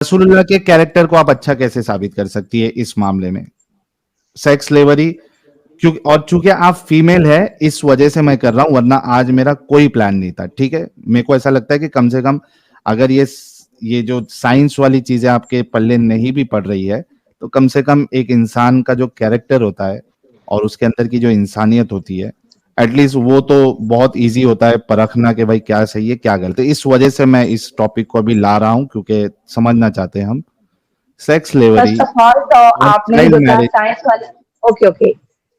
रसूलुल्लाह के कैरेक्टर को आप अच्छा कैसे साबित कर सकती है इस मामले में? सेक्स स्लेवरी, क्योंकि और चूंकि आप फीमेल है इस वजह से मैं कर रहा हूं, वरना आज मेरा कोई प्लान नहीं था। ठीक है, मेरे को ऐसा लगता है कि कम से कम अगर ये जो साइंस वाली चीजें आपके पल्ले नहीं भी पड़ रही है, तो कम से कम एक इंसान का जो कैरेक्टर होता है और उसके अंदर की जो इंसानियत होती है, एटलीस्ट वो तो बहुत इजी होता है परखना कि भाई क्या सही है क्या गलत है। इस वजह से मैं इस टॉपिक को अभी ला रहा हूं, क्योंकि समझना चाहते हैं हम sex slavery first of all तो और आपने चाइल्ड जो कहा मैरिज। साइंस वाले, ओके ओके,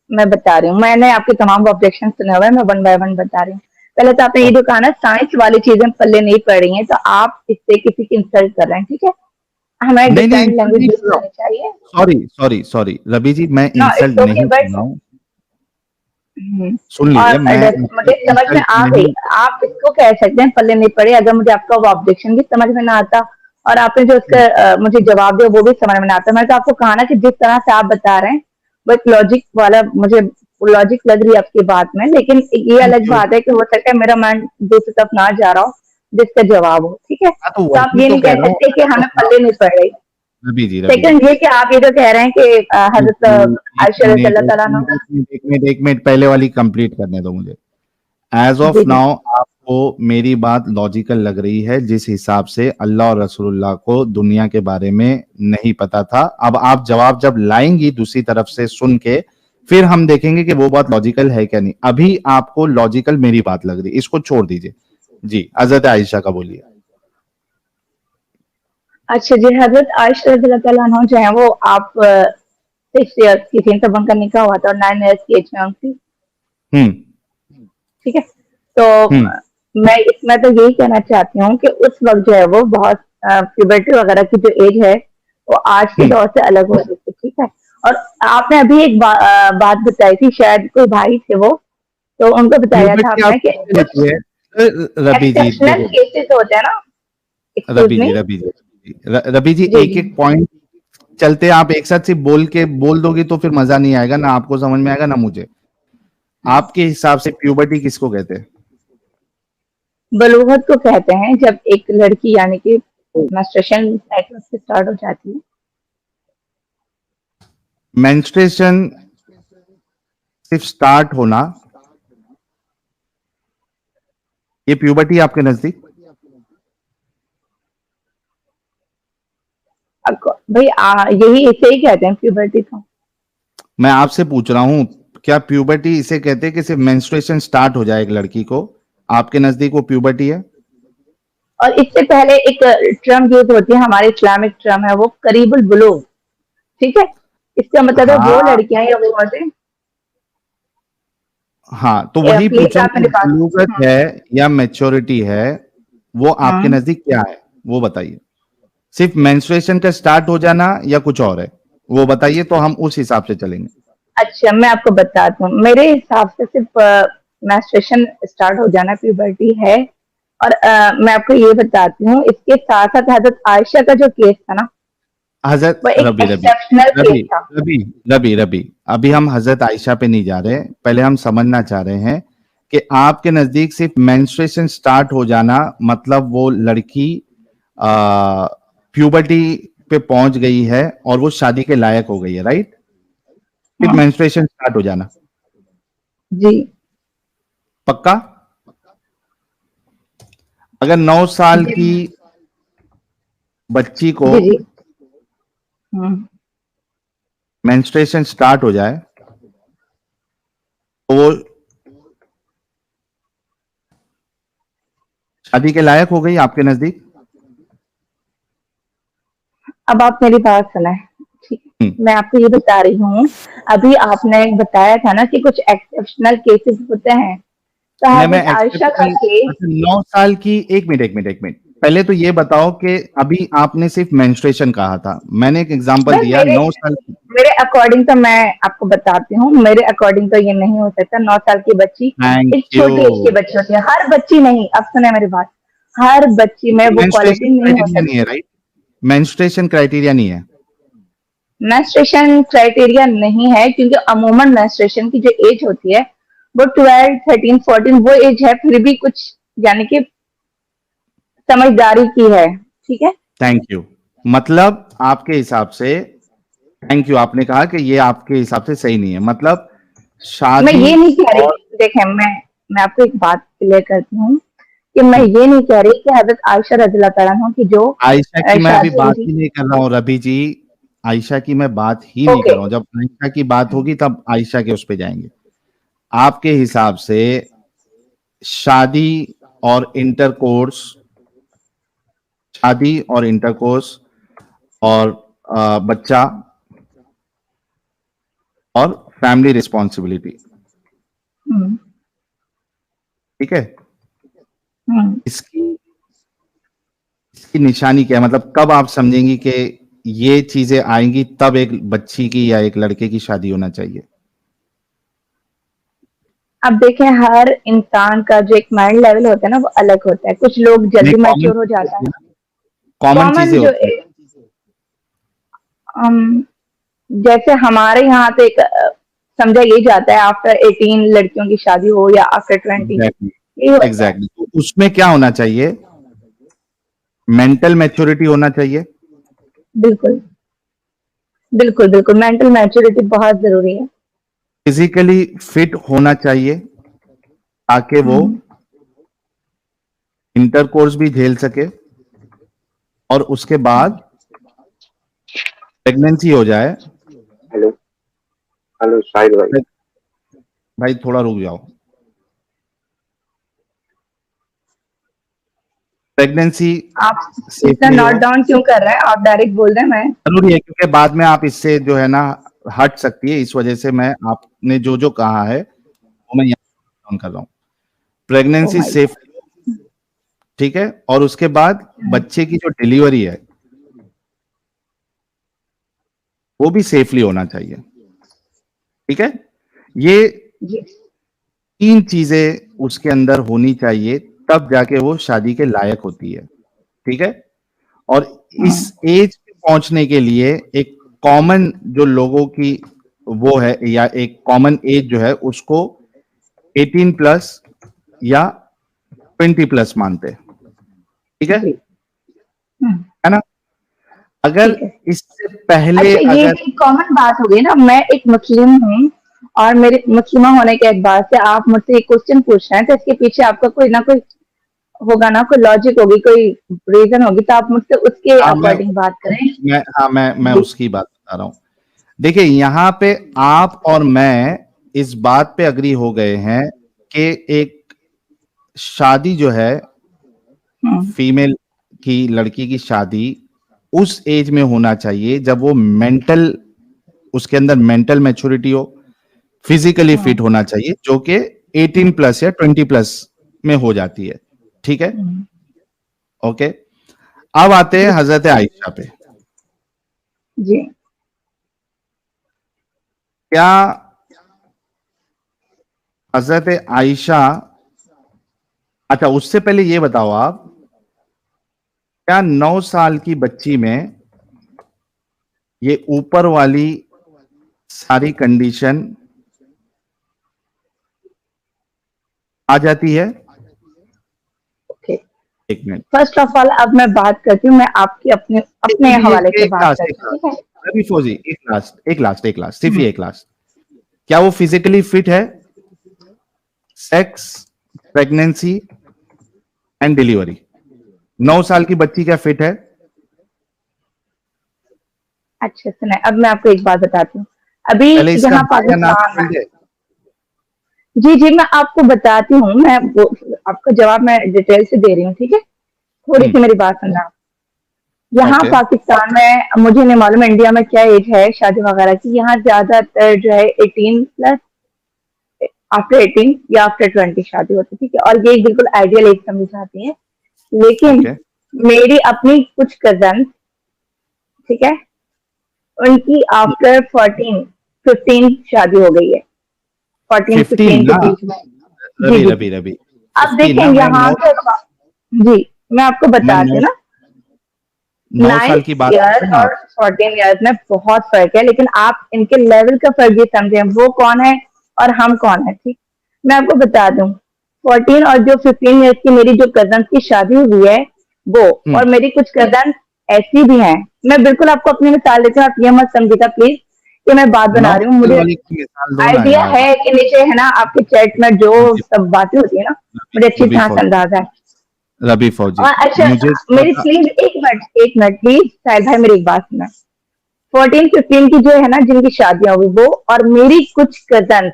मैं बता रही हूँ, मैंने आपके तमाम ऑब्जेक्शन सुने हुए हैं, मैं वन बाय वन बता रही हूँ। पहले तो आपने ये जो कहा ना साइंस वाली चीजें पल्ले नहीं पड़ रही हैं, तो आप इससे किसी की इंसल्ट कर रहे हैं, ठीक है। हमें नहीं नहीं, डिफरेंट इंसल्ट लैंग्वेज नहीं यूज कर रहा हूँ। करनी चाहिए। Sorry sorry sorry Ravi ji, मैं नो इंसल्ट इट्स ओके नहीं कर बट, रहा हूँ। सुन लीजिए, और मैं मुझे समझ में इंसल्ट आ गई, नहीं। आप इसको कह सकते हैं पल्ले नहीं पड़े, अगर मुझे आपका वो ऑब्जेक्शन भी समझ में ना आता और आपने जो उसका मुझे जवाब दिया वो भी समझ में ना आता। मैं तो आपको कहा ना कि जिस तरह से आप बता रहे हैं वो एक लॉजिक वाला, मुझे लॉजिक लग रही है आपकी बात में, लेकिन ये थैंक अलग यू। बात है कि हो सकता है मेरा माइंड दूसरी तरफ ना जा रहा हो जिसका जवाब हो, ठीक है। हाँ, तो तो आप वही ये तो नहीं कह कह रहा हूँ। सकते कि तो हमें पल्ले नहीं पड़ रही। रवि जी, रवि जी, सेकंड ये कि आप ये जो कह रहे हैं कि एक हजरत मिनट, एक आयशा रज़ी मिनट, अल्लाह एक तआला अन्हा। मिनट, एक मिनट, एक मिनट, एक मिनट, पहले वाली कंप्लीट करने दो मुझे। Age of G G. Now आपको मेरी बात लॉजिकल लग रही है, जिस हिसाब से अल्लाह और रसूलुल्लाह को दुनिया के बारे में नहीं पता था। अब आप जवाब जब लाएंगी दूसरी तरफ से सुन के, फिर हम देखेंगे कि वो बात लॉजिकल है क्या नहीं। अभी आपको लॉजिकल मेरी बात लग रही है, इसको छोड़ दीजिए। जी, हजरत आयशा का बोलिए। अच्छा जी, हजरत आयशा रज़ी अल्लाह तआला अन्हा जो है वो आप 6 इयर्स की थी तब उनका निकाह हुआ था और 9 इयर्स की एज में उनकी, हम्म। ठीक है। तो हम्म। मैं इसमें तो यही कहना चाहती हूँ कि उस वक्त जो है वो बहुत प्यूबर्टी वगैरह की जो एज है वो आज के हम्म। दौर से अलग हो रही थी, ठीक है। और आपने अभी एक बात बताई थी, शायद कोई भाई थे वो, तो उनको बताया था प्यूबर्टी आप आपने कि कैसे कुछ लेती है? रबी जी एक्सेप्शनल देखो, केसेस होते हैं ना। एक्सक्यूज रबी मी। जी, रबी जी, रबी जी, जी एक जी। एक पॉइंट चलते आप एक साथ सिर्फ बोल दोगे तो फिर मजा नहीं आएगा, ना आपको समझ में आएगा ना मुझे। आपके हिसाब से प्यूबर्टी किसको कहते हैं? बलूगत को कहते हैं जब एक लड़की यानी कि मेंस्ट्रुएशन साइकिल से स्टार्ट हो जाती है। मेंस्ट्रुएशन सिर्फ स्टार्ट होना, ये प्यूबर्टी आपके नजदीक? भाई यही इसे ही कहते हैं प्यूबर्टी तो। मैं आपसे पूछ रहा हूं, क्या प्यूबर्टी इसे कहते हैं कि सिर्फ मेंस्ट्रुएशन स्टार्ट हो जाए एक लड़की को? आपके नजदीक वो प्यूबर्टी है? और इससे पहले एक टर्म यूज होती है, हमारे इस्लामिक टर्म है वो करीबुल बुलूग, ठीक है। इसका मतलब है वो हाँ। लड़कियां या वो औरतें। हाँ, तो वही प्लीज पूछा हूं आप कि मेरे पास। बलूगत है या मैच्योरिटी है, वो आपके हम्म। नजदीक क्या है? वो बताइए। सिर्फ मेंस्ट्रुएशन का स्टार्ट हो जाना या कुछ और है? वो बताइए तो हम उस हिसाब से चलेंगे। अच्छा मैं आपको बताती हूँ, मेरे हिसाब से सिर्फ मेंस्ट्रुएशन स्टार्ट हो जाना प्यूबर्टी है। और मैं आपको ये बताती हूँ, इसके साथ साथ हजरत आयशा का जो केस था ना हजरत वो एक रबी रबी एक्सेप्शनल केस रबी था। रबी रबी रबी, अभी हम हजरत आयशा पे नहीं जा रहे, पहले हम समझना चाह रहे हैं कि आपके नजदीक सिर्फ मेंस्ट्रुएशन स्टार्ट हो जाना मतलब वो लड़की प्यूबर्टी पे पहुंच गई है और वो शादी के लायक हो गई है, राइट? सिर्फ हाँ मेंस्ट्रुएशन स्टार्ट हो जाना, जी पक्का? अगर 9 साल जी की बच्ची को जी जी। हम्म। मेंस्ट्रुएशन स्टार्ट हो जाए तो वो शादी के लायक हो गई आपके नजदीक? अब आप मेरी बात सुनाए, ठीक हम्म। है। मैं आपको ये बता रही हूँ, अभी आपने बताया था ना कि कुछ एक्सेप्शनल केसेस होते हैं, तो मैं हजरत आयशा का एक्सेप्शनल, केस। अच्छा 9 साल की, एक मिनट एक मिनट एक मिनट, पहले तो ये बताओ कि अभी आपने सिर्फ मेंस्ट्रुएशन कहा था, मैंने एक एग्जांपल मैं दिया मेरे 9 साल की। मेरे अकॉर्डिंग तो मैं आपको बताती हूँ, मेरे अकॉर्डिंग तो ये नहीं हो सकता। 9 साल की बच्ची थैंक एक यू। छोटी एज की बच्ची होती है, हर बच्ची नहीं, अब सुने मेरी बात, हर बच्ची में वो मेंस्ट्रुएशन क्वालिटी नहीं हो क्राइटेरिया नहीं सकती। है, राइट? मेंस्ट्रुएशन क्राइटेरिया नहीं है। मेंस्ट्रुएशन क्राइटेरिया नहीं है क्योंकि अमूमन मेंस्ट्रुएशन की जो एज होती है वो 12, 13, 14 वो एज है, फिर भी कुछ यानी कि समझदारी की है, ठीक है। Thank you. मतलब आपके हिसाब से, थैंक यू, आपने कहा कि ये आपके हिसाब से सही नहीं है, मतलब मैं शादी ये नहीं कह और रही, देखें मैं आपको एक बात क्लियर करती हूँ कि मैं ये नहीं कह रही कि हजरत आयशा रज़ियल्लाहु तआला अन्हा की जो आयशा की मैं अभी शादी हुई बात थी। ही नहीं कर रहा हूँ रवि जी, आयशा की मैं बात ही नहीं कर ओके। रहा हूँ। जब आयशा की बात होगी तब आयशा के उस पे जाएंगे। आपके हिसाब से शादी और इंटरकोर्स, शादी और इंटरकोर्स और बच्चा और फैमिली रिस्पॉन्सिबिलिटी, हम्म। ठीक है, हम्म। इसकी इसकी निशानी क्या है? मतलब कब आप समझेंगी कि ये चीजें आएंगी तब एक बच्ची की या एक लड़के की शादी होना चाहिए? अब देखें, हर इंसान का जो एक माइंड लेवल होता है ना, वो अलग होता है। कुछ लोग नहीं, जल्दी कॉमन मैच्योर हो चीजें जाता होती है। है ना, कॉमन कॉमन चीजें जो होती है। अम, जैसे हमारे यहाँ तो एक समझा यही जाता है आफ्टर 18 लड़कियों की शादी हो या आफ्टर 20, एग्जैक्टली, यही होता है। एग्जैक्टली, तो उसमें क्या होना चाहिए? मेंटल मैच्योरिटी होना चाहिए, बिल्कुल, बिल्कुल, बिल्कुल, मेंटल मैच्योरिटी बहुत जरूरी है। फिजिकली फिट होना चाहिए ताकि वो हम्म। इंटरकोर्स भी झेल सके और उसके बाद प्रेगनेंसी हो जाए। हेलो। हेलो साहिल भाई। भाई थोड़ा रुक जाओ। प्रेगनेंसी आप इतना सेफली नोट हो, डाउन क्यों कर रहे हैं? आप डायरेक्ट बोल रहे हैं। मैं जरूरी है क्योंकि बाद में आप इससे जो है ना हट सकती है, इस वजह से मैं आपने जो जो कहा है वो मैं यहाँ कर रहा हूँ। ओ प्रेगनेंसी माय सेफ, ठीक है, और उसके बाद गॉड। बच्चे की जो डिलीवरी है वो भी सेफली होना चाहिए, ठीक है। ये जी। तीन चीजें उसके अंदर होनी चाहिए तब जाके वो शादी के लायक होती है, ठीक है। और इस हम्म। एज पे पहुंचने के लिए एक कॉमन जो लोगों की वो है या एक कॉमन एज जो है उसको 18 प्लस या 20 प्लस मानते हैं, ठीक है जी। हम्म। है ना। अगर ठीक है। इससे पहले अच्छा, ये अगर भी कॉमन बात हो गई ना। मैं एक मुस्लिम हूँ और मेरे मुस्लिमा होने के एतबार से आप मुझसे एक क्वेश्चन पूछ रहे हैं, तो इसके पीछे आपका कोई ना कोई होगा ना, कोई लॉजिक होगी, कोई रीजन होगी, तो आप मुझसे उसके हाँ अकॉर्डिंग बात करें। मैं जी। उसकी बात बता रहा हूं। देखिए यहाँ पे आप और मैं इस बात पे अग्री हो गए हैं कि एक शादी जो है हम्म। फीमेल की, लड़की की शादी उस एज में होना चाहिए जब वो मेंटल, उसके अंदर मेंटल मैच्योरिटी हो, फिजिकली हम्म। फिट होना चाहिए, जो कि 18 प्लस या 20 प्लस में हो जाती है, ठीक है, हम्म। ओके। अब आते हैं जी। हजरत आयशा पे। जी। क्या हजरत आयशा, अच्छा उससे पहले ये बताओ आप, क्या 9 साल की बच्ची में ये ऊपर वाली सारी कंडीशन आ जाती है? ओके। एक मिनट, फर्स्ट ऑफ ऑल अब मैं बात करती हूँ, मैं आपकी अपने अपने ये हवाले से एक बात लास्ट, एक करती हूँ, ठीक है। लास्ट, रवि फौजी, एक लास्ट, सिर्फ हम्म। ये एक लास्ट। क्या वो फिजिकली फिट है? सेक्स, प्रेगनेंसी एंड डिलीवरी, 9 साल की बच्ची क्या फिट है? अच्छा सुना, अब मैं आपको एक बात बताती हूँ। अभी पहले इसका यहाँ हाँ या ना पाकिस्तान बोल में, दे। जी जी, मैं आपको बताती हूँ। आपका जवाब मैं डिटेल से दे रही हूँ, ठीक है। थोड़ी हम्म, सी मेरी बात सुनना। यहाँ ओके, पाकिस्तान में मुझे नहीं मालूम इंडिया में क्या एज है शादी वगैरह की। यहाँ ज्यादातर जो है 18 प्लस, आफ्टर 18 या आफ्टर 20 शादी होती है, ठीक है। और ये एक बिल्कुल आइडियल एज समझी जाती है। लेकिन ओके, मेरी अपनी कुछ कजन, ठीक है, उनकी आफ्टर 14 15 शादी हो गई है, 14 15 15 के ना, बीच में। जी रवि जी रवि जी। रवि, अब 15 देखें ना, यहाँ के, जी, मैं आपको मैं बताती हूँ नौ ना। 9 साल 9 की बात कर ईयर रहा हूँ ना और 14 ईयर्स में बहुत फर्क है, लेकिन आप इनके लेवल का फर्क भी समझें, वो कौन है और हम कौन है, ठीक। मैं आपको बता दूं, 14 और जो 15 ईयर्स की मेरी जो कजन की शादी हुई है वो, हम्म, और मेरी कुछ कजन ऐसी भी हैं। मैं बिल्कुल आपको अपनी मिसाल देती हूँ, आप ये मत समझिएगा प्लीज कि मैं बात बना 9 रही हूँ। साल मुझे वाली की मिसाल दो ना आइडिया यार। है कि नीचे है ना आपके चैट में जो रबी सब बातें होती है ना, मुझे अच्छी रबी तरह से फौजी, अंदाजा है। रबी फौजी, और अच्छा, मुझे मेरी थोड़ा प्लीज एक मिनट प्लीज साहिल भाई, मेरी एक बात सुना। 14-15 की जो है ना जिनकी शादियां हुई वो, और मेरी कुछ कजन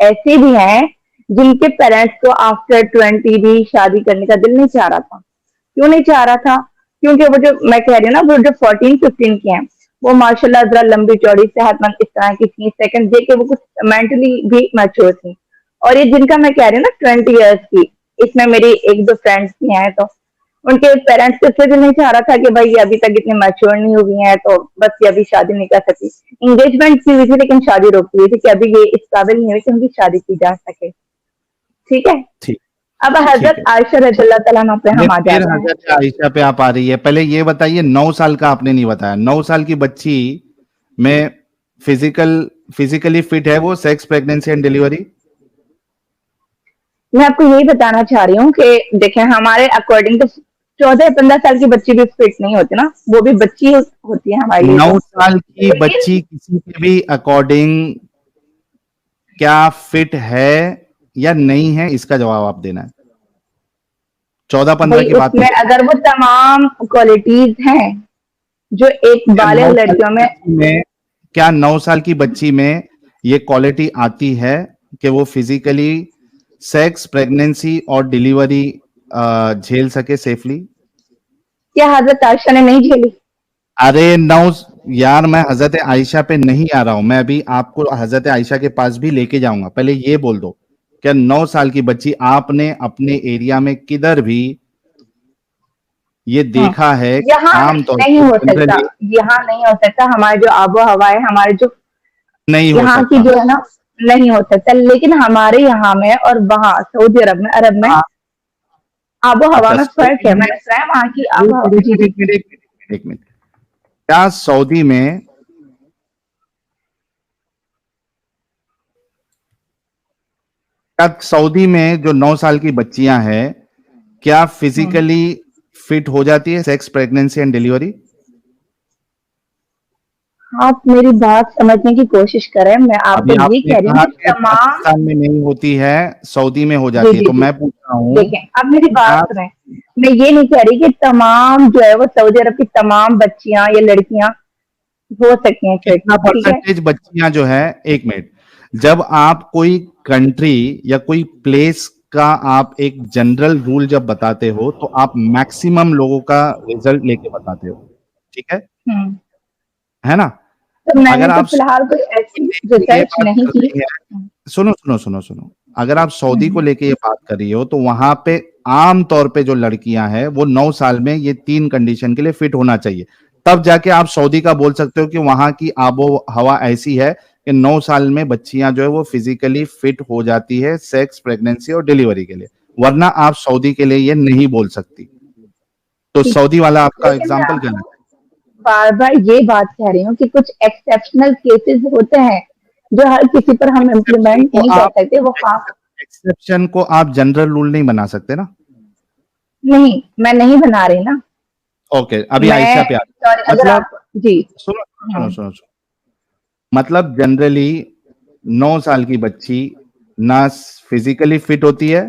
ऐसे भी हैं जिनके पेरेंट्स को आफ्टर 20 भी शादी करने का दिल नहीं चाह रहा था। क्यों नहीं चाह रहा था? क्योंकि वो जो मैं कह रही हूँ ना, वो जो 14-15 के हैं, वो माशाल्लाह जरा लंबी चौड़ी सेहतमंद इस तरह की थी, सेकंड दे के वो कुछ मेंटली भी मैच्योर थी। और ये जिनका मैं कह रही हूँ ना 20 ईयर्स की, इसमें मेरी एक दो फ्रेंड्स भी हैं, तो उनके पेरेंट्स इसलिए भी नहीं चाह रहा था कि भाई ये अभी तक इतने मैच्योर नहीं हुई हैं, तो बस ये अभी शादी नहीं कर सकती। एंगेजमेंट की हुई थी लेकिन शादी रोक दी हुई थी कि अभी ये इस काबिल नहीं हुई कि उनकी शादी की जा सके। ठीक है। ठीक अब ठीक हजरत है। आयशा रज़ियल्लाहु तआला अन्हा पे ये हम आ फिर जाते हैं। हजरत आयशा पे आप आ रही है। पहले ये बताइए, 9 साल का आपने नहीं बताया। 9 साल की बच्ची में फिजिकली फिट है वो, सेक्स, प्रेगनेंसी एंड डिलीवरी? मैं आपको यही बताना चाह रही हूँ कि देखें, हमारे अकॉर्डिंग तो 14-15 साल की बच्ची भी फिट नहीं होती ना, वो भी बच्ची होती है हमारे लिए 9 तो। साल की लेकिन बच्ची किसी के भी अकॉर्डिंग क्या फिट है या नहीं है, इसका जवाब आप देना है। 14-15 भाई की बात उसमें नहीं। अगर वो तमाम क्वालिटीज हैं जो एक क्या बालिग 9 साल लड़कियों की में। बच्ची में क्या 9 साल की बच्ची में ये क्वालिटी आती है कि वो फिजिकली सेक्स, प्रेगनेंसी और डिलीवरी झेल सके सेफली? क्या हजरत आयशा ने नहीं झेली? अरे नौ यार, मैं हजरत आयशा पे नहीं आ रहा हूं। मैं अभी आपको हजरत आयशा के पास भी लेके जाऊंगा। पहले ये बोल दो, क्या 9 साल की बच्ची आपने अपने एरिया में किधर भी ये हम्म, देखा है कि यहाँ आमतौर नहीं पे हो सकता। जनरली यहाँ नहीं हो सकता, हमारे जो आबो हवा है, हमारे जो नहीं हो यहाँ की सकता? जो है ना, नहीं हो सकता। लेकिन हमारे यहाँ में और वहाँ सऊदी अरब में हाँ, आबो हवा अच्छा में फर्क सऊदी है। में मैंने सुना है वहाँ की एक आबो मिनट हवा। एक जी मिनट जी। एक मिनट एक मिनट एक मिनट, क्या सऊदी में जो 9 साल की बच्चियां हैं, क्या हम्म, फिजिकली फिट हो जाती है सेक्स, प्रेगनेंसी एंड डिलीवरी? आप मेरी बात समझने की कोशिश करें। मैं अभी आपको ये आपने कह रही हूँ कहा कि कि तमाम। पाकिस्तान में नहीं होती है, सऊदी में हो जी जाती है, जी तो जी। मैं पूछ रहा हूँ देखें, अब मेरी बात क्या सुने। मैं ये नहीं कह रही कि तमाम जो है वो सऊदी अरब की तमाम बच्चियां या लड़कियां हो सकती हैं फिट। कितना ठीक है। परसेंटेज बच्चियां जो है, एक मिनट, जब आप कोई कंट्री या कोई प्लेस का आप एक जनरल रूल जब बताते हो तो आप मैक्सिमम लोगों का रिजल्ट लेके बताते हो, ठीक हम्म। है ना? तो मैंने अगर तो आप फिलहाल कोई सऊदी ऐसी को लेके ये रिसर्च बात नहीं कर की। रही है, सुनो सुनो सुनो सुनो, अगर आप सऊदी को हम्म, लेके ये बात कर रही हो तो वहां पे आम तौर पे जो लड़कियां हैं वो 9 साल में ये 3 कंडीशन के लिए फिट होना चाहिए। तब जाके आप सऊदी का बोल सकते हो कि वहां की आबो हवा ऐसी है कि 9 साल में बच्चियां जो है वो फिजिकली फिट हो जाती है सेक्स, प्रेगनेंसी और डिलीवरी के लिए। वरना आप सऊदी के लिए ये नहीं बोल सकती। तो ठीक। सऊदी वाला आपका लेकिन मैं एग्जाम्पल आपको गलत है। बार बार ये बात कह रही हूँ कि कुछ एक्सेप्शनल केसेस होते हैं जो हर किसी पर हम एक्सेप्शन इम्प्लीमेंट को नहीं कर आप सकते। वो हाँ। एक्सेप्शन को आप जनरल रूल नहीं बना सकते ना। नहीं, मैं नहीं बना रही ना। ओके, अभी मैं आयशा पे आ, सॉरी अगर मतलब आप। जी। सुनो सुनो हम्म, सुनो सुनो, मतलब जनरली 9 साल की बच्ची ना फिजिकली फिट होती है,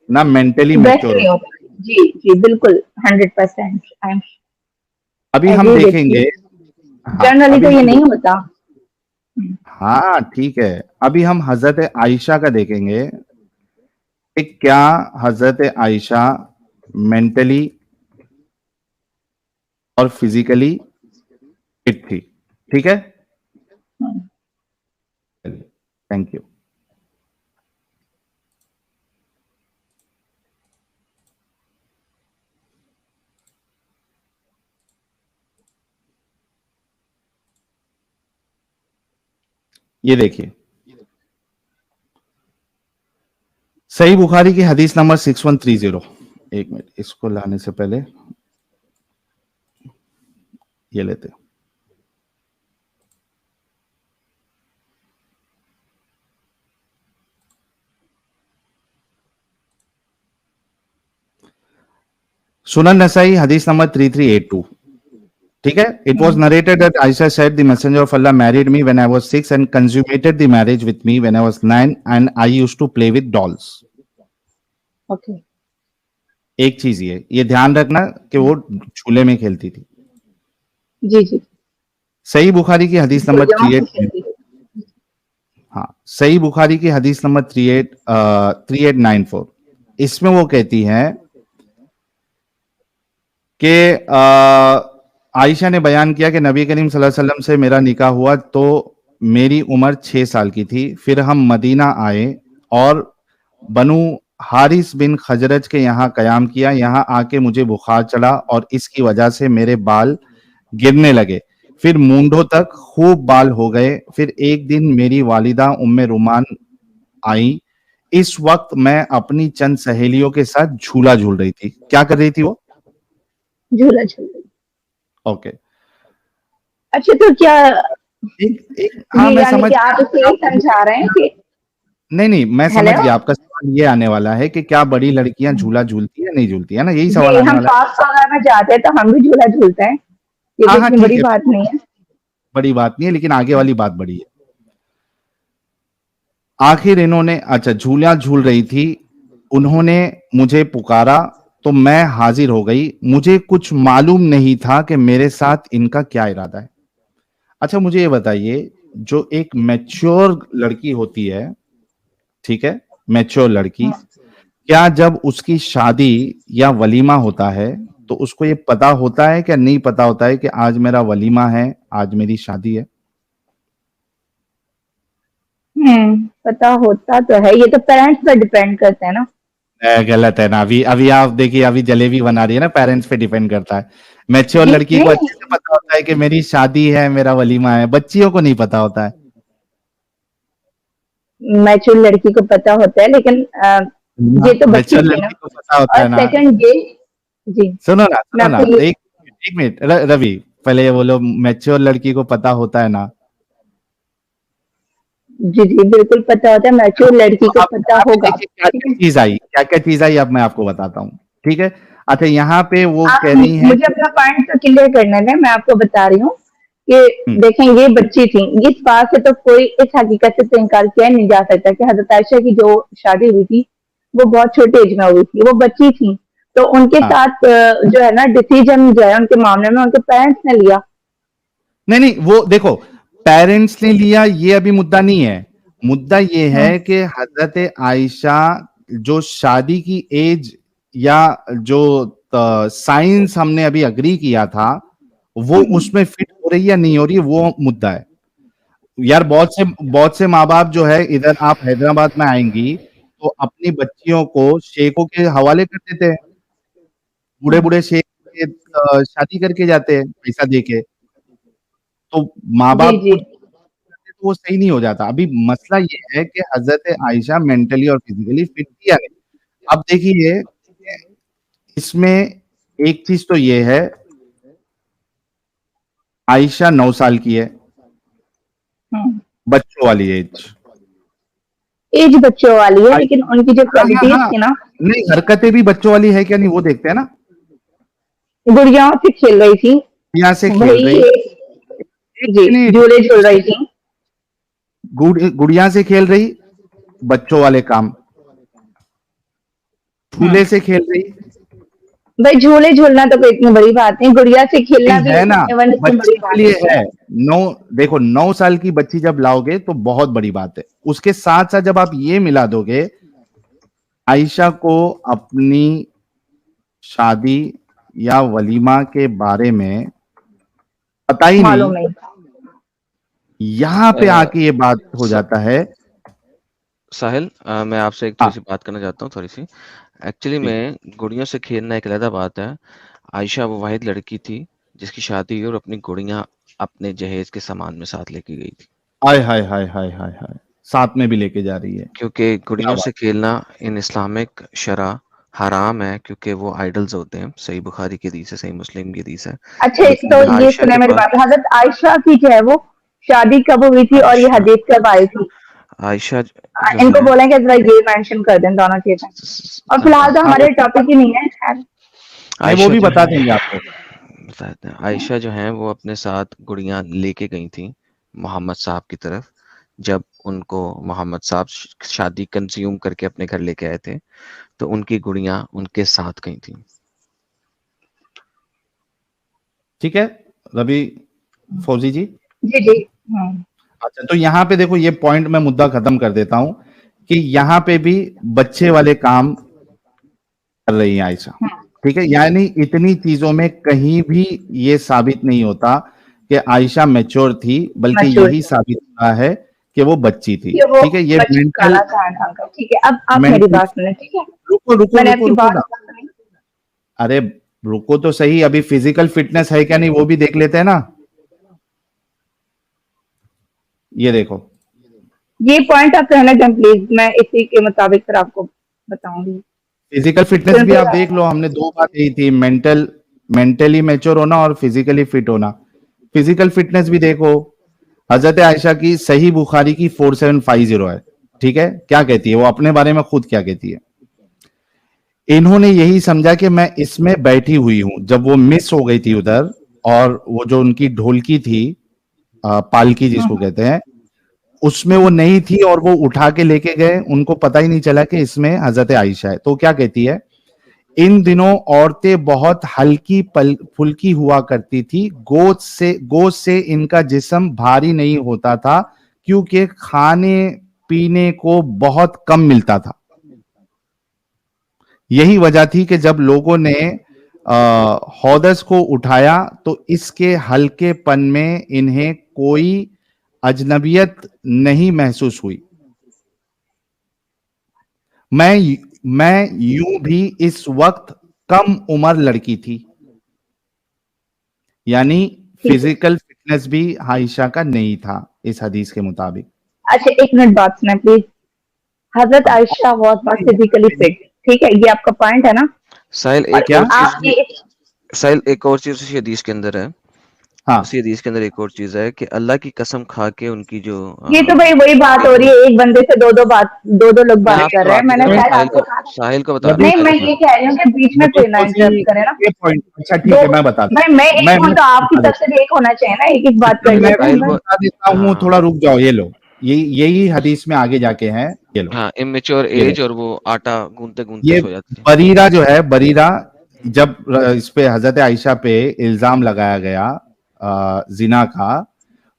ना मेंटली बेस्ट मैच्योर नहीं होती होगा। जी जी बिल्कुल, 100% आई एम है। अभी हम एग्री विथ देखेंगे, यू। हाँ जनरली अभी तो ये हम नहीं देखेंगे, होता। हम्म, हाँ ठीक है। अभी हम हजरत आयशा का देखेंगे कि क्या हजरत आयशा मेंटली और फिजिकली फिट थी, ठीक है? हम्म। Thank you. ये देखिए, सही बुखारी की हदीस नंबर 6130। एक मिनट, इसको लाने से पहले ये लेते हैं। सुनन नसाई हदीस नंबर 3382। ठीक है. It was narrated that Aisha said, "The Messenger of Allah married me when I was 6 and consummated the marriage with me when I was 9, and I used to play with dolls." Okay एक चीज ये ध्यान रखना कि वो झूले में खेलती थी. जी जी सही बुखारी की हदीस नंबर गुड़ियाओं से 38. खेलती थी। हाँ, सही बुखारी की हदीस नंबर 3894. इसमें वो कहती है कि आयशा ने बयान किया कि नबी करीम सल्लल्लाहु अलैहि वसल्लम से मेरा निकाह हुआ तो मेरी उम्र 6 साल की थी. फिर हम मदीना आए और बनु हारिस बिन खजरज के यहाँ कयाम किया. यहाँ आके मुझे बुखार चढ़ा और इसकी वजह से मेरे बाल गिरने लगे. फिर मूंढों तक खूब बाल हो गए. फिर एक दिन मेरी वालिदा उम्मे रुमान आई. इस वक्त मैं अपनी चंद सहेलियों के साथ झूला झूल रही थी. क्या कर रही थी वो? झूला झूल रही। ओके. अच्छा तो क्या हाँ, ये मैं यानी समझ कि आप इसे यही समझा रहे हैं कि नहीं, मैं समझ हेलो? गया. आपका सवाल ये आने वाला है कि क्या बड़ी लड़कियां झूला झूलती है नहीं झूलती है ना, यही सवाल जी आने हम वाला है. पास वगैरह में जाते हैं तो हम भी झूला झूलते हैं, ये हाँ, तो हाँ, इतनी ठीक बड़ी है. बात नहीं है। बड़ी बात नहीं है, लेकिन आगे वाली बात बड़ी है. आखिर इन्होंने अच्छा झूला झूल रही थी. उन्होंने मुझे पुकारा तो मैं हाजिर हो गई. मुझे कुछ मालूम नहीं था कि मेरे साथ इनका क्या इरादा है. अच्छा, मुझे ये बताइए, जो एक मैच्योर लड़की होती है, ठीक है, मैच्योर लड़की, क्या जब उसकी शादी या वलीमा होता है तो उसको ये पता होता है क्या नहीं पता होता है कि आज मेरा वलीमा है, आज मेरी शादी है? पता होता तो है, ये तो पेरेंट्स पे डिपेंड करते हैं ना। गलत है ना. अभी अभी आप देखिए, अभी जलेबी बना रही है ना, पेरेंट्स पे डिपेंड करता है. मैच्योर लड़की को नहीं अच्छे से पता होता है कि मेरी शादी है, मेरा वलीमा है. बच्चियों को नहीं पता होता है. मैच्योर लड़की को पता होता है, लेकिन ये तो बच्ची मैच्योर थी ना। लड़की को पता होता है और ना. सेकंड ये जी सुनो मैं ना, आपको ये एक मिनट रवि, पहले ये बोलो, मैच्योर लड़की को पता होता है ना. जी जी बिल्कुल पता होता है, मैच्योर लड़की को अब पता यहाँ पे होगा। देखिए क्या ठीक क्या है, चीज आई, क्या क्या चीज आई, अब मैं आपको बताता हूँ. ठीक है. अच्छा, यहाँ पे वो आप कह रही हैं मुझे अपना पॉइंट तो क्लियर करने दें, मैं आपको बता रही हूँ कि हम्म, देखें ये बच्ची थी, इस बात से तो कोई इस हकीकत से तो इनकार किया नहीं जा सकता कि हजरत आयशा की जो शादी हुई थी वो बहुत छोटे एज में हुई थी, वो बच्ची थी। तो उनके हाँ. साथ जो है ना डिसीजन जो है उनके मामले में उनके पेरेंट्स ने लिया। नहीं, वो देखो, पेरेंट्स ने लिया ये अभी मुद्दा नहीं है. मुद्दा ये है हम्म, कि हजरत आयशा जो शादी की एज या जो साइंस हमने अभी अग्री किया था वो उसमें फिट हो रही या नहीं हो रही, वो मुद्दा है. यार, बहुत से माँ बाप जो है, इधर आप हैदराबाद में आएंगी तो अपनी बच्चियों को शेखों के हवाले कर देते हैं. बूढ़े हम्म, बूढ़े शेख के शादी करके जाते हैं पैसा दे के. तो माँ जी बाप जी को तो वो सही नहीं हो जाता. अभी मसला ये है कि हजरत आयशा मेंटली और फिजिकली फिट थी या नहीं. अब देखिए, इसमें एक चीज तो ये है, आयशा 9 साल की है, हम्म। बच्चों वाली एज. एज बच्चों वाली है, लेकिन उनकी जो हाँ, हाँ, क्वालिटीज हाँ. थी ना, नहीं, हरकतें भी बच्चों वाली है क्या नहीं वो देखते हैं ना. गुड़ियाओं से खेल रही थी, यहाँ से खेल वही रही. एक जी मिनट. झूले झूल रही थी। गुड़िया से खेल रही, बच्चों वाले काम. झूले से खेल रही. भाई झूले झूलना तो कोई इतनी बड़ी बात नहीं, गुड़िया से खेलना भी है ना, इवन इतनी बड़ी बच्चे के बात लिए नहीं है. है। नौ देखो, 9 साल की बच्ची जब लाओगे तो बहुत बड़ी बात है. उसके साथ साथ जब आप ये मिला दोगे, आयशा को अपनी शादी या वलीमा के बारे में पता ही नहीं, मालूम नहीं था। यहां पे आके ये बात हो जाता है. साहिल, मैं आपसे एक हाँ, थोड़ी सी बात करना चाहता हूँ, थोड़ी सी। एक्चुअली जी. में गुड़ियों से खेलना एक अलग बात है। आयशा वो वाहिद लड़की थी जिसकी शादी हुई और अपनी गुड़ियाँ अपने जहेज के सामान में साथ लेके गई थी, हाय हाय हाय हाय हाय हाय, साथ में भी लेके जा रही है. क्योंकि क्या गुड़ियों बात. से खेलना इन इस्लामिक शरा हराम है, क्योंकि वो आइडल्स होते हैं। सही बुखारी की हदीस है, सही मुस्लिम की हदीस है। अच्छा तो लेकिन ये आयशा सुने के मेरी पास बात, हजरत आयशा की जो है वो शादी कब हुई थी और ये आयशा हदीस कब आई थी? आयशा जो इनको है, बोलेंगे जरा ये मेंशन कर दें दोनों चीजें। और फिलहाल तो हाँ, वो हमारे टॉपिक ही नहीं है खैर। नहीं, वो आयशा भी जो बता है देंगे आपको. बताते हैं। आयशा जो है वो अपने साथ गुड़ियाँ लेके गई थी मोहम्मद साहब की तरफ। जब उनको मोहम्मद साहब शादी कंज्यूम करके अपने घर लेके आए थे, तो उनकी गुड़ियाँ उनके साथ गई थी। ठीक है रवि फौजी जी। जी जी। हम्म। अच्छा, तो यहाँ पे देखो, ये पॉइंट मैं मुद्दा खत्म कर देता हूं कि यहाँ पे भी बच्चे वाले काम कर रही है आयशा। ठीक है, यानी इतनी चीजों में कहीं भी ये साबित नहीं होता कि आयशा मैच्योर थी, बल्कि मैच्योर यही साबित होता है कि वो बच्ची थी। कि वो ठीक है, ये बच्चे मेंटल खाना खाना था। ठीक है, अब आप मेरी मेंटल बात सुने। ठीक है, रुको रुको मैंने रुको आपकी रुको बात ना। सुनी। अरे रुको तो सही, अभी फिजिकल फिटनेस है क्या नहीं वो भी देख लेते हैं ना। ये देखो, ये पॉइंट आप कहना चाहें प्लीज, मैं इसी के मुताबिक फिर आपको बताऊंगी। फिजिकल फिटनेस भी आप देख लो, हमने दो बात कही थी, मेंटली मैच्योर होना और फिजिकली फिट होना। फिजिकल फिटनेस भी देखो, हजरत आयशा की सही बुखारी की 4750 है। ठीक है, क्या कहती है वो अपने बारे में, खुद क्या कहती है? इन्होंने यही समझा कि मैं इसमें बैठी हुई हूं। जब वो मिस हो गई थी उधर, और वो जो उनकी ढोलकी थी, पालकी जिसको कहते हैं, उसमें वो नहीं थी और वो उठा के लेके गए, उनको पता ही नहीं चला कि इसमें हजरत आयशा है। तो क्या कहती है, इन दिनों औरतें बहुत हल्की फुल्की हुआ करती थी, गोद से इनका जिस्म भारी नहीं होता था, क्योंकि खाने पीने को बहुत कम मिलता था। यही वजह थी कि जब लोगों ने हौदस को उठाया तो इसके हल्केपन में इन्हें कोई अजनबियत नहीं महसूस हुई। मैं यूं भी इस वक्त कम उम्र लड़की थी। यानी ठीक है। फिजिकल फिटनेस भी आयशा का नहीं था इस हदीस के मुताबिक। अच्छा, एक मिनट बात सुने प्लीज। हजरत हाँ, Ayesha was not physically fit. ठीक है, ये आपका पॉइंट है ना। साहिल और एक क्या? और चीज आप भी, ये साहिल एक और चीज उसी हदीस के अंदर है। हाँ, उसी हदीस के अंदर एक और चीज है कि अल्लाह की कसम खा के उनकी जो ये तो भाई वही बात हो रही है, एक बंदे से दो दो लोग मैं बात आपकी कर रहे हैं। बात नहीं मैंने कर रहा, शायद साहिल आपको को, कहा। साहिल को बता रहा हूँ, रबी नहीं, साहिल मैं को बता ये रहा कह रही हूँ कि बीच में रबी कोई ना फौजी, इंटरप्ट करे ना। ये पॉइंट, अच्छा ठीक दो है, मैं बता भाई, मैं एक हूं मैं तो आपकी बता तरफ से भी एक होना चाहिए ना, एक एक बात अच्छा, कर मैं लेते हैं। साहिल को। बता देता हूँ, थोड़ा हाँ रुक जाओ। ये लो, यही हदीस में आगे जाके है। ये लो, हाँ, इमेच्योर ये एज, देखो, और वो आटा गूंथते गूंथते ये सो जाती है। बरीरा जो है, बरीरा, जब इस पे हजरत आयशा पे इल्जाम लगाया गया जिना का,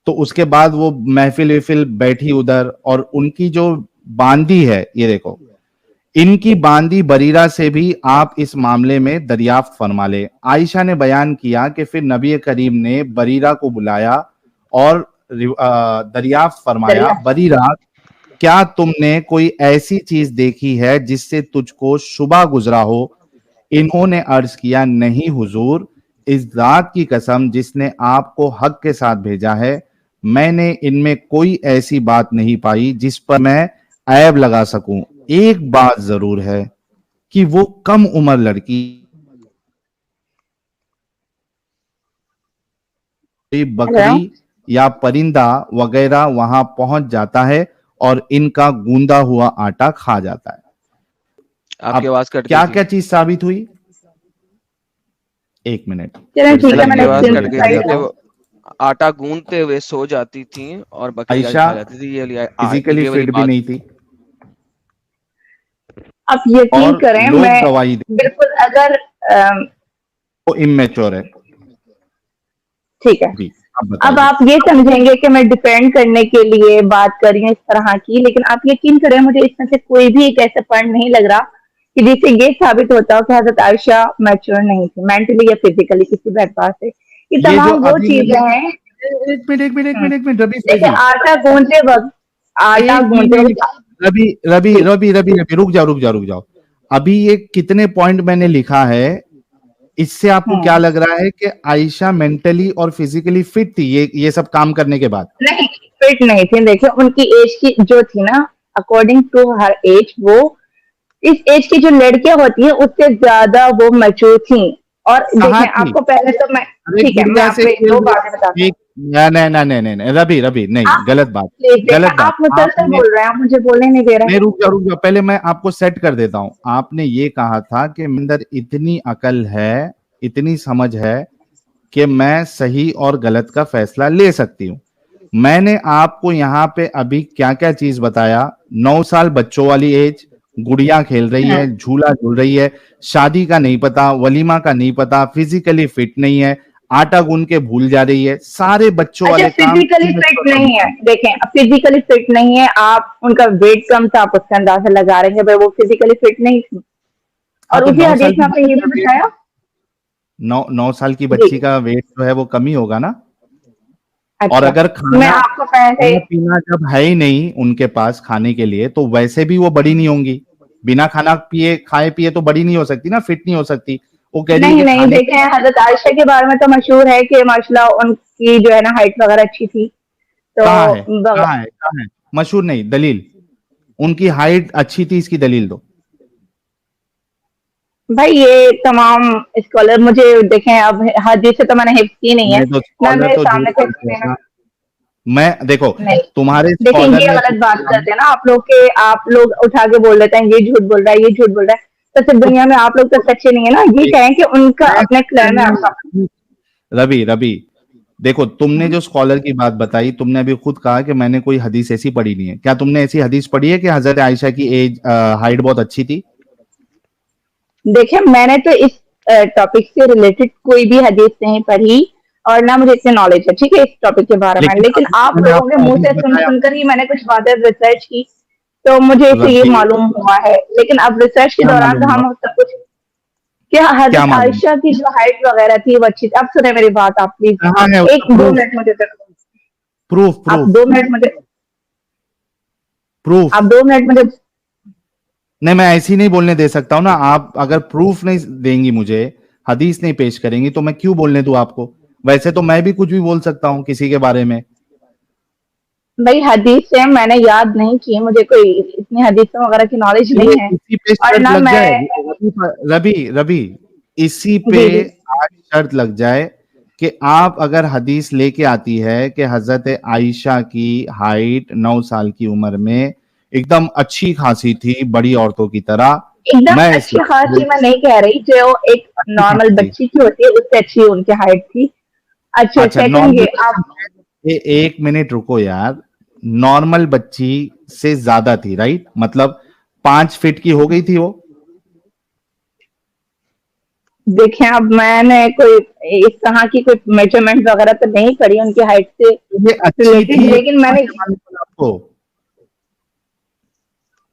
तो उसके बाद वो महफिल विफिल बैठी उधर, और उनकी जो बांदी है, ये देखो, इनकी बांदी बरीरा से भी आप इस मामले में दरियाफ्त फरमा ले। आयशा ने बयान किया कि फिर नबी करीम ने बरीरा को बुलाया और दरियाफ्त फरमाया, दरिया। बरीरा, क्या तुमने कोई ऐसी चीज देखी है जिससे तुझको शुबा गुजरा हो? इन्होंने अर्ज किया, नहीं हुजूर, इस जात की कसम जिसने आपको हक के साथ भेजा है, मैंने इनमें कोई ऐसी बात नहीं पाई जिस पर मैं ऐब लगा सकूं। एक बात जरूर है कि वो कम उम्र लड़की, कोई हेलो। बकरी या परिंदा वगैरह वहां पहुंच जाता है और इनका गूंदा हुआ आटा खा जाता है। आपकी अब आवाज कट गई क्या थी। क्या चीज साबित हुई? एक मिनट, चलो फिर ठीक से साहिल है, आपकी मैंने रिकॉर्ड आवाज कर स्क्रीन कट गई लेते सुनाई थी हैं। कि था। वो आटा गूंथते हुए सो जाती थी और बकरी आज आयशा खा जाती थी, फिजिकली ये वाली फिट भी बात। नहीं थी आप यकीन और करें, लोग मैं गवाही दे, बिल्कुल अगर वो इमेच्योर है। ठीक है। जी, आप अब बताइए। आप ये समझेंगे कि मैं डिफेंड करने के लिए बात कर रही हूँ इस तरह की, लेकिन आप यकीन करें, मुझे इसमें से कोई भी एक ऐसा पॉइंट नहीं लग रहा कि जिससे ये साबित होता हो कि हजरत आयशा मैच्योर नहीं थी मेंटली या फिजिकली किसी भी एतबार से। ये ये जो तमाम वो अभी चीजें मैंने, हैं। एक मिनट एक मिनट एक मिनट एक मिनट, रवि जैसे फौजी, आटा गूंथते वक्त, आटा एक गूंथते मिनट, वक्त। रवि रवि जी। रवि रवि रवि, रुक जाओ रुक जाओ रुक जाओ। अभी ये कितने पॉइंट मैंने लिखा है, इससे आपको क्या हम्म। लग रहा है कि आयशा मेंटली और फिजिकली फिट थी ये सब काम करने के बाद? नहीं, फिट नहीं थी। देखिए, उनकी एज की जो थी ना, अकॉर्डिंग टू हर एज, वो इस एज की जो लड़कियां होती हैं उससे ज्यादा वो मैच्योर थी। और कहाँ देखें, थी? आपको पहले तो मैं, अरे ठीक है, मैं गुड़िया से आपको एक खेल दो रही, बातें बताती हूँ। एक, नहीं नहीं नहीं नहीं नहीं, रवि रवि नहीं, आप गलत बात, प्लीज देखें, गलत बात। आप मुसलसल आपने, बोल रहे हैं, आप मुझे बोलने नहीं दे रहे नहीं हैं। रुक जाओ, पहले मैं आपको सेट कर देता हूं। आपने ये कहा था कि मेरे अंदर इतनी अकल है, इतनी समझ है कि मैं सही और गलत का फैसला ले सकती हूँ। मैंने आपको यहाँ पे अभी क्या क्या चीज बताया, 9 साल बच्चों वाली एज, गुड़िया खेल रही है, झूला झूल रही है, शादी का नहीं पता, वलीमा का नहीं पता, फिजिकली फिट नहीं है, आटा गूंद के भूल जा रही है, सारे बच्चों अच्छा वाले काम। फिजिकली फिट नहीं है, देखें अब फिजिकली फिट नहीं है, आप उनका वेट कम था, आप उसका अंदाजा लगा रहे हैं भाई वो फिजिकली फिट नहीं थी। हाँ, और तो उसी 9 हदीस साल में आपने ये भी बताया 9 साल की जी। बच्ची का वेट जो है वो कम ही होगा ना। और अच्छा अगर मैं खाना आपको पहले खाना पीना जब है ही नहीं उनके पास खाने के लिए, तो वैसे भी वो बड़ी नहीं होंगी। बिना खाना पिए खाए पिए तो बड़ी नहीं हो सकती ना, फिट नहीं हो सकती। वो कह रही है नहीं कि नहीं खाने देखें, हजरत आयशा के बारे में तो मशहूर है कि माशाल्लाह उनकी जो है ना हाइट वगैरह अच्छी थी। तो कहाँ है, कहाँ है, कहाँ है? मशहूर नहीं, दलील। उनकी हाइट अच्छी थी, इसकी दलील दो। भाई ये तमाम स्कॉलर मुझे देखें, अब हदीस से तो मैंने हिफ्ज की नहीं है नहीं तो ना, स्कॉलर मेरे तो झूठ सामने कोई बोलते हैं देना। ना। मैं देखो, नहीं तुम्हारे देखिए स्कॉलर ये ने गलत बात पूछा, करते हैं ना आप लोग के, आप लोग उठा के बोल देते हैं ये झूठ बोल रहा है, ये झूठ बोल रहा है, तो सिर्फ तो दुनिया में आप लोग तो सच्चे नहीं है ना, ये कहें कि उनका अपने क्लैन में ऐसा। रवि रवि देखो, तुमने जो स्कॉलर की बात बताई, तुमने अभी खुद कहा कि मैंने कोई हदीस ऐसी पढ़ी नहीं है। क्या तुमने ऐसी हदीस पढ़ी है कि हजरत आयशा की एज हाइट बहुत अच्छी थी? देखिए मैंने तो इस टॉपिक से रिलेटेड कोई भी हदीस नहीं पढ़ी और ना मुझे इतने नॉलेज है, ठीक है, इस टॉपिक के बारे में, लेकिन लेकिन अभी आप मैंने लोगों के आपको मुंह हदीस से सुन बताया। सुनकर ही मैंने कुछ बातें रिसर्च की, तो मुझे इसे ये रवि, मालूम हुआ है। लेकिन अब रिसर्च के क्या दौरान मालूम तो हुआ? हम सब कुछ, क्या क्या हजरत मालूम? आयशा की जो हाइट वगैरह थी वो अच्छी थी। अब सुने मेरी बात आप प्लीज, कहाँ है उसका एक दो प्रूफ? मिनट मुझे तक, प्रूफ आप प्रूफ 2 मिनट मुझे, प्रूफ। आप 2 मिनट मुझे, नहीं, मैं ऐसी नहीं बोलने दे सकता हूँ ना। आप अगर प्रूफ नहीं देंगी मुझे, हदीस नहीं पेश करेंगी, तो मैं क्यों बोलने दूं आपको? वैसे तो मैं भी कुछ भी बोल सकता हूँ किसी के बारे में। भाई हदीस से मैंने याद नहीं की, मुझे कोई इतनी हदीसों वगैरह की नॉलेज ये नहीं है इसी पे और शर्त ना लग जाए, मैं। रवि रवि, इसी पे जी जी आज शर्त लग जाए कि आप अगर हदीस लेके आती है कि हजरत आयशा की हाइट 9 साल की उम्र में एकदम अच्छी खासी थी, बड़ी औरतों की तरह। एकदम मैं अच्छी इस्लाम खासी कबूल, मैं नहीं कह रही, जो एक अच्छी नॉर्मल खासी थी। बच्ची की होती है उससे अच्छी उनकी हाइट थी। अच्छा अच्छा, सेकंड नॉर्मल ये आप, बच्ची, एक मिनट रुको यार। नॉर्मल बच्ची से ज्यादा थी, राइट? मतलब 5 फीट की हो गई थी वो। देखें अब मैंने कोई इस तरह की कोई मेजरमेंट वगैरह तो नहीं करी उनकी हाइट से ये अच्छी रिलेटेड, थी, लेकिन मैंने, आपको।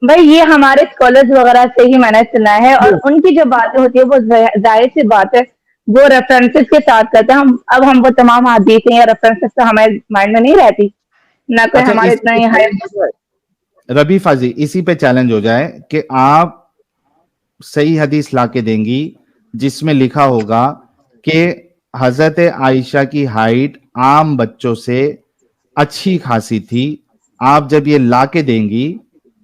भाई ये हमारे स्कॉलर्स वगैरह से ही मैंने सुना है, और उनकी जो बातें होती है वो जाहिर सी बात है वो रेफरेंसेस के साथ करते हैं। हम अब हम वो तमाम हदीसें या रेफरेंसेस तो हमारे माइंड में नहीं रहती, ना कोई अच्छा, हमारे इसी इतना पे ही हाई। चैलेंज हो जाए, रबी फाजी, इसी पे चैलेंज हो जाए कि आप सही हदीस लाके देंगी जिसमें लिखा होगा कि हजरत आयशा की हाइट आम बच्चों से अच्छी खासी थी। आप जब ये लाके देंगी,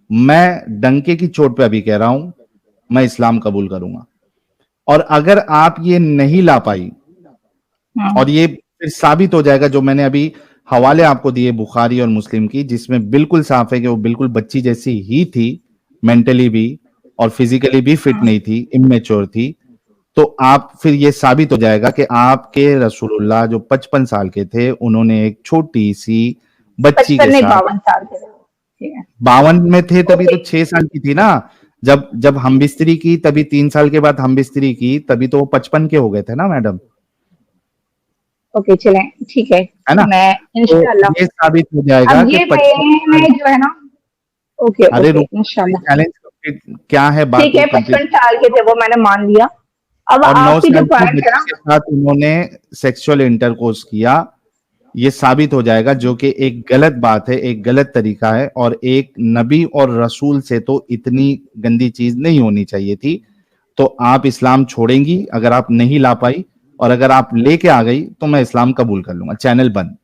मैं डंके की चोट पे अभी कह रहा हूं, मैं इस्लाम कबूल करूंगा। और अगर आप ये नहीं ला पाई, और ये फिर साबित हो जाएगा, जो मैंने अभी हवाले आपको दिए बुखारी और मुस्लिम की, जिसमें बिल्कुल साफ है कि वो बिल्कुल बच्ची जैसी ही थी, मेंटली भी और फिजिकली भी फिट नहीं थी, इमेच्योर थी। तो आप फिर ये साबित हो जाएगा कि आपके रसूलुल्लाह जो 55 साल के थे, उन्होंने एक छोटी सी बच्ची के 55 नहीं साथ, 52 साल के थे, ठीक है। 52 में थे तभी ओके तो 6 साल की थी ना। जब जब हम बिस्तरी की तभी 3 साल के बाद हम बिस्तरी की, तभी तो वो 55 के हो गए थे ना मैडम, ओके चलें ठीक है। है ना? मैं तो इंशाल्लाह, ये साबित हो जाएगा अब कि ये 55 मैंने जो है ना, ओके अरे ओके रुक, इंशाल्लाह, चैलेंज कंप्लीट क्या है, बात ठीक को है कंप्लीट। 55 साल के थे वो, मैंने मान लिया। अब और 9 आपकी जो साल की पॉइंट है बच्ची ना, के साथ उन्होंने सेक्सुअल इंटरकोर्स किया, ये साबित हो जाएगा, जो कि एक गलत बात है, एक गलत तरीका है, और एक नबी और रसूल से तो इतनी गंदी चीज नहीं होनी चाहिए थी। तो आप इस्लाम छोड़ेंगी अगर आप नहीं ला पाई, और अगर आप लेके आ गई तो मैं इस्लाम कबूल कर लूंगा। चैनल बंद।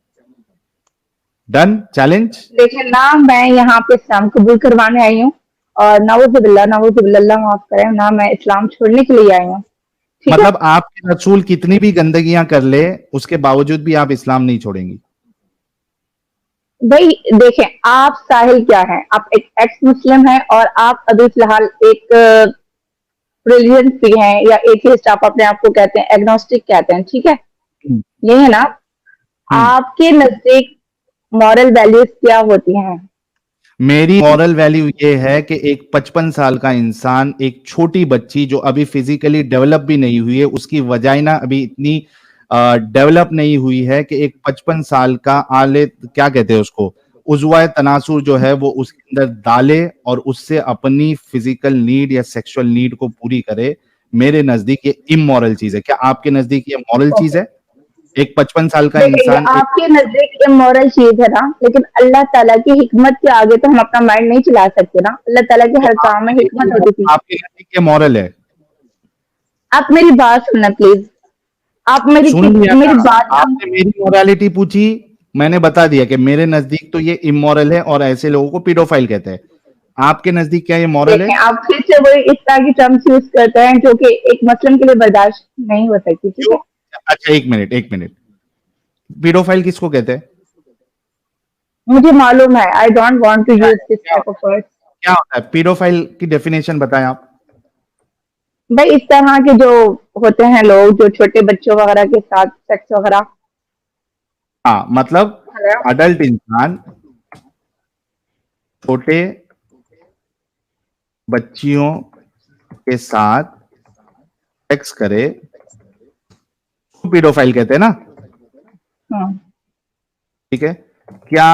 Done challenge. देखिए ना मैं यहाँ पे इस्लाम कबूल करवाने आई हूँ, और नाउजुबिल्लाह माफ करें ना, मैं इस्लाम छोड़ने के लिए आई हूँ, ठीक है। मतलब आपके रसूल कितनी भी गंदगियां कर ले, उसके बावजूद भी आप इस्लाम नहीं छोड़ेंगी? भाई देखें आप साहिल क्या है, आप एक एक्स मुस्लिम हैं और आप अभी फिलहाल एक रिलीजन फ्री हैं या एथियस्ट, आप अपने आप को कहते हैं, एग्नोस्टिक कहते हैं, ठीक है। ये है ना, हम्म। आपके नजदीक मॉरल वैल्यूज क्या होती हैं? मेरी मॉरल वैल्यू ये है कि एक 55 साल का इंसान, एक छोटी बच्ची जो अभी फिजिकली डेवलप भी नहीं हुई है, उसकी वजाइना अभी इतनी डेवलप नहीं हुई है कि एक 55 साल का आले, क्या कहते हैं उसको, उजवाए तनासुर जो है वो उसके अंदर डाले और उससे अपनी फिजिकल नीड या सेक्सुअल नीड को पूरी करे। मेरे नजदीक ये इमोरल चीज है। क्या आपके नजदीक ये मॉरल चीज है? एक 55 साल का देखिए, ये इंसान आपके नजदीक इमोरल चीज है ना, लेकिन अल्लाह ताला की हिकमत के आगे तो हम अपना माइंड नहीं चला सकते ना। अल्लाह ताला के हर काम में हिकमत होती थी। आपके नजदीक ये मॉरल है? आप मेरी बात सुनना प्लीज। आप सुन लिया मेरी ना? बात आपने मेरी मोरालिटी पूछी, मैंने बता दिया कि मेरे नजदीक तो ये इमोरल है और ऐसे लोगों को पीडोफाइल कहते हैं। आपके नजदीक क्या ये मॉरल है? देखें, आप फिर से वही इस तरह की टर्म्स यूज करते हैं जो कि एक मुस्लिम के लिए बर्दाश्त नहीं हो सकती, ठीक क्यों? है? अच्छा, एक मिनट, पीडोफाइल किसको कहते हैं? मुझे मालूम है, आई डोंट वांट टू क्या यूज है? This type of words. क्या होता है पीडोफाइल की डेफिनेशन बताएं आप। भाई, इस तरह के जो होते हैं लोग जो छोटे बच्चों वगैरह के साथ सेक्स वगैरह। हाँ, मतलब हेलो? अडल्ट इंसान छोटे बच्चियों के साथ सेक्स करे, पीडोफाइल कहते हैं ना? हाँ। ठीक है। क्या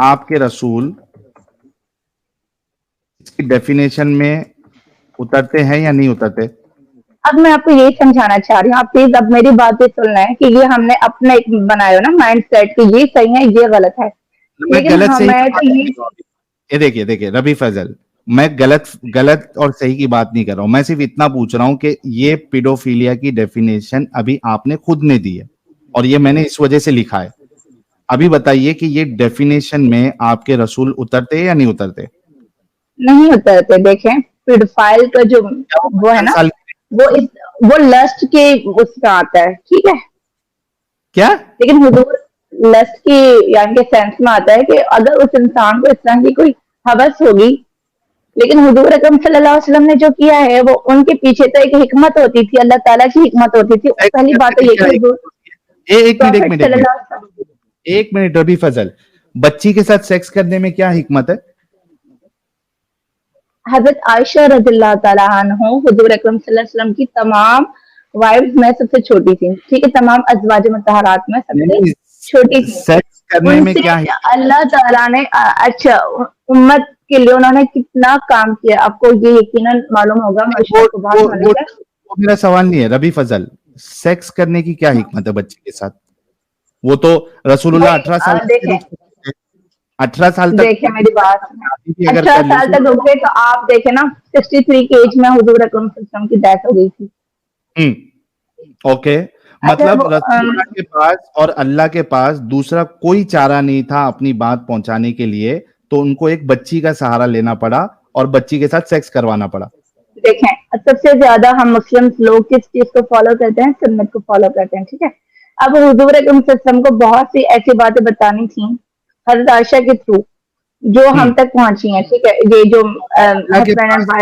आपके रसूल इसकी डेफिनेशन में उतरते हैं या नहीं उतरते? अब मैं आपको यही समझाना चाह रही हूँ, आप प्लीज अब मेरी बातें सुन रहे हैं कि ये हमने अपना एक बनाया हो ना माइंड सेट कि ये सही है, ये गलत है। मैं लेकिन गलत सही की हमें बात तो नहीं ये कर रहा हूं। ये देखिए रबी फजल, मैं गलत गलत और सही की बात नहीं कर रहा हूं। मैं सिर्फ इतना पूछ रहा हूं कि ये पीडोफिलिया की डेफिनेशन अभी आपने खुद ने दी है और ये मैंने इस वजह से लिखा है। अभी बताइए कि ये डेफिनेशन में आपके रसूल उतरते हैं या नहीं उतरते? नहीं उतरते। देखें, पेडोफाइल का जो क्या वो वो है 55 ना, साल वो लस्ट के उसका आता है, ठीक है? क्या? लेकिन हुजूर लस्ट की यानी कि सेंस में आता है कि अगर उस इंसान को इस तरह की कोई हवस होगी, लेकिन हुजूर अकरम सल्लल्लाहु अलैहि वसल्लम ने जो किया है वो उनके पीछे तो एक हिकमत होती थी, अल्लाह ताला की हिकमत होती थी। सेक्स पहली करने बात तो में ये क्या कि हुजूर हिकमत होती है? प्रॉफिट सल्लल्लाहु अलैहि वसल्लम, एक मिनट रबी फजल, बच्ची के साथ सेक्स करने में क्या हिकमत है? हजरत आयशा रज़ियल्लाहु ताला अन्हा हुजूर अकरम सल्लल्लाहु अलैहि वसल्लम की तमाम वाइफ्स में सबसे छोटी थी, ठीक है? तमाम अज़वाज मुतहरात में सबसे नहीं, छोटी थी। सेक्स करने में उनसे क्या अल्लाह ताला ने अच्छा उम्मत के लिए उन्होंने कितना काम किया, आपको ये यकीनन मालूम होगा, वो माशाअल्लाह को वो बहुत वो नॉलेज है। वो मेरा सवाल नहीं है रबी फजल। सेक्स करने की क्या हिकमत है बच्चे के साथ? वो तो रसूलुल्लाह भाई 18 साल तक भी देखें, रुक सकते हैं। 18 साल तक देखें मेरी बात, शादी भी अगर 18 कर ली साल तक रुके तो आप देखें ना, 63 की एज में हुजूर अकरम सल्लल्लाहु अलैहि वसल्लम की डेथ हो गई थी। ओके, अच्छा मतलब वो रसूलुल्लाह के पास और अल्लाह के पास दूसरा कोई चारा नहीं था अपनी बात पहुंचाने के लिए, तो उनको एक बच्ची का सहारा लेना पड़ा और बच्ची के साथ सेक्स करवाना पड़ा। देखें, सबसे ज्यादा हम मुस्लिम लोग किस चीज को फॉलो करते हैं? सुन्नत को फॉलो करते हैं, ठीक है? अब हुजूर अकरम सल्लल्लाहु अलैहि वसल्लम को बहुत सी ऐसी बातें बतानी थी हजरत आयशा के थ्रू जो हम्म हम तक पहुंची हैं, ठीक है? ये जो अल्लाह के हस्बैंड एंड पास वाइफ